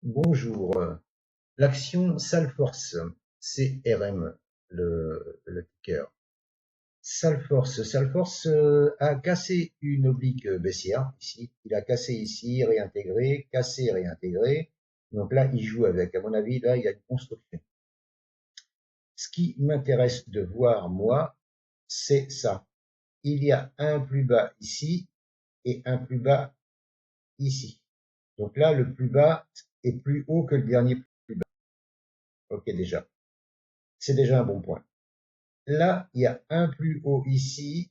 Bonjour. L'action Salforce, CRM, le ticker. Salforce a cassé une oblique baissière ici. Il a cassé ici, réintégré, cassé, réintégré. Donc là, il joue avec. À mon avis, là, il y a une construction. Ce qui m'intéresse de voir, moi, c'est ça. Il y a un plus bas ici et un plus bas ici. Donc là, le plus bas est plus haut que le dernier plus bas. Ok, déjà. C'est déjà un bon point. Là, il y a un plus haut ici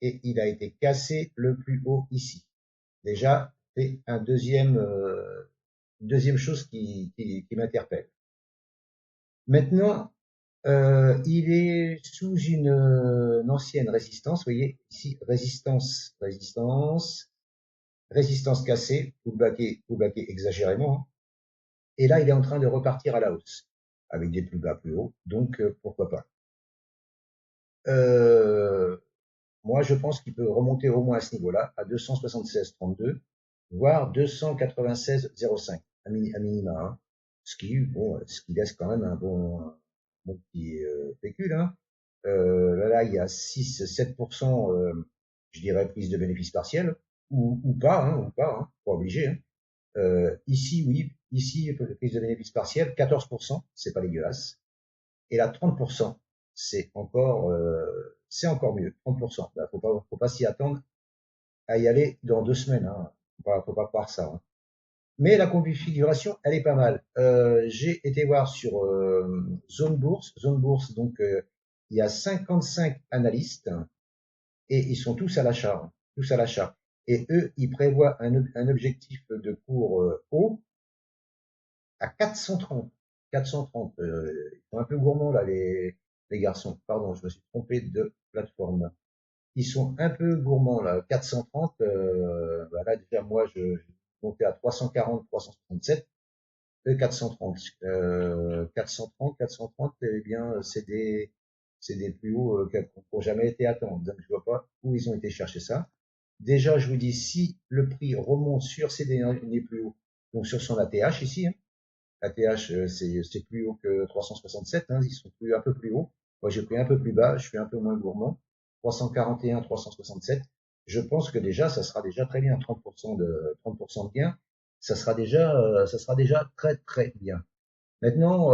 et il a été cassé le plus haut ici. Déjà, c'est deuxième chose qui m'interpelle. Maintenant, il est sous une ancienne résistance. Vous voyez ici, résistance cassée, pullbacké exagérément, hein. Et là, il est en train de repartir à la hausse avec des plus bas plus hauts. Donc, pourquoi pas. Euh, Moi, je pense qu'il peut remonter au moins à ce niveau-là, à 276,32, voire 296,05 à minima, hein. Ce qui laisse quand même un bon petit pécule, hein. Là, il y a 6-7%, je dirais, prise de bénéfice partiel, ou pas, hein, pas obligé, hein. Ici, oui, ici, prise de bénéfice partiel, 14%, c'est pas dégueulasse. Et là, 30%, c'est encore mieux. 30%. Là, faut pas s'y attendre à y aller dans 2 semaines, hein. Faut pas croire ça, hein. Mais la configuration, elle est pas mal. J'ai été voir sur Zone Bourse. Zone Bourse, donc il y a 55 analystes et ils sont tous à l'achat, hein, tous à l'achat. Et eux, ils prévoient un objectif de cours haut à 430. 430. Ils sont un peu gourmands là, les garçons. Pardon, je me suis trompé de plateforme. Ils sont un peu gourmands là. 430. Bah là déjà moi je montais à 340, 367. 430. 430, 430. Eh bien c'est des plus hauts qui n'ont jamais été atteints. Donc je vois pas où ils ont été chercher ça. Déjà, je vous dis, si le prix remonte sur ces derniers plus hauts, donc sur son ATH ici, hein, ATH, c'est plus haut que 367, hein, ils sont un peu plus haut. Moi, j'ai pris un peu plus bas, je suis un peu moins gourmand. 341, 367. Je pense que déjà, ça sera déjà très bien. 30% de gain, ça sera déjà très, très bien. Maintenant,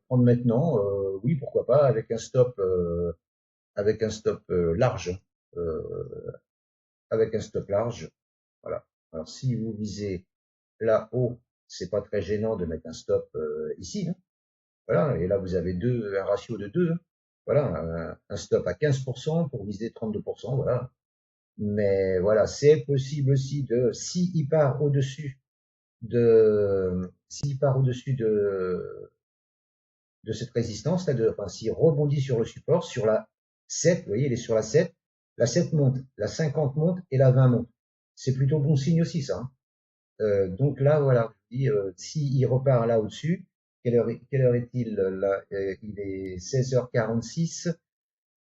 prendre maintenant, oui, pourquoi pas, avec un stop large, euh, avec un stop large. Voilà. Alors, si vous visez là-haut, c'est pas très gênant de mettre un stop ici, hein. Voilà, et là vous avez un ratio de 2, hein. Voilà, un stop à 15% pour viser 32%, voilà. Mais voilà, c'est possible aussi s'il part au-dessus de cette résistance, là, enfin, s'il rebondit sur le support, sur la 7, vous voyez, il est sur la 7 monte, la 50 monte et la 20 monte. C'est plutôt bon signe aussi, ça, hein. Donc là, voilà, je dis, s'il repart là au-dessus, quelle heure est-il là? Il est 16h46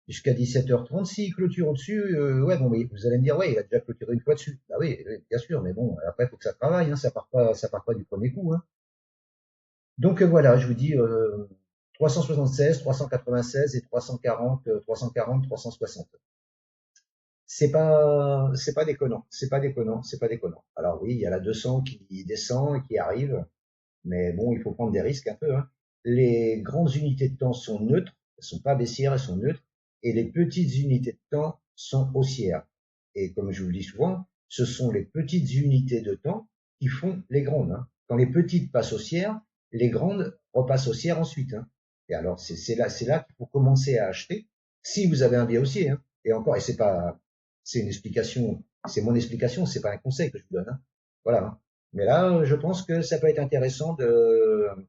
jusqu'à 17h30. S'il clôture au-dessus, ouais, bon, mais vous allez me dire, ouais, il a déjà clôturé une fois dessus. Bah oui, oui, bien sûr, mais bon, après, il faut que ça travaille, hein, ça part pas du premier coup, hein. Donc voilà, je vous dis 376, 396 et 340, 340, 360. C'est pas déconnant, c'est pas déconnant, c'est pas déconnant. Alors oui, il y a la 200 qui descend et qui arrive. Mais bon, il faut prendre des risques un peu, hein. Les grandes unités de temps sont neutres, elles sont pas baissières, elles sont neutres, et les petites unités de temps sont haussières. Et comme je vous le dis souvent, ce sont les petites unités de temps qui font les grandes, hein. Quand les petites passent haussières, les grandes repassent haussières ensuite, hein. Et alors c'est là qu'il faut commencer à acheter si vous avez un biais haussier, hein. Et encore, et c'est une explication, c'est mon explication, c'est pas un conseil que je vous donne, hein. Voilà, hein. Mais là, je pense que ça peut être intéressant de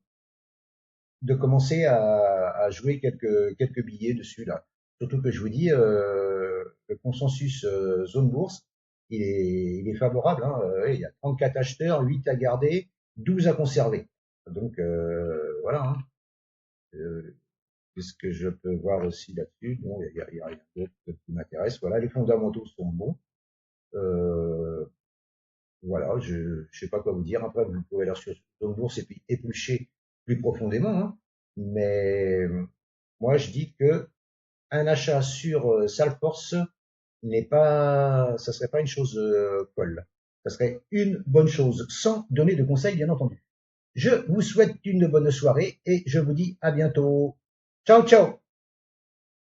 commencer à jouer quelques billets dessus là. Surtout que je vous dis, le consensus zone bourse, il est favorable, hein. Il y a 34 acheteurs, 8 à garder, 12 à conserver. Donc voilà, hein. Euh, Qu'est-ce que je peux voir aussi là-dessus? Bon, il y a rien d'autre qui m'intéresse. Voilà, les fondamentaux sont bons. Euh, Voilà, je sais pas quoi vous dire. Après, vous pouvez aller sur Zone d'ours et puis éplucher plus profondément, hein. Mais moi, je dis que un achat sur Salesforce n'est pas, ça serait pas une chose folle. Ça serait une bonne chose, sans donner de conseils, bien entendu. Je vous souhaite une bonne soirée et je vous dis à bientôt. Ciao, ciao!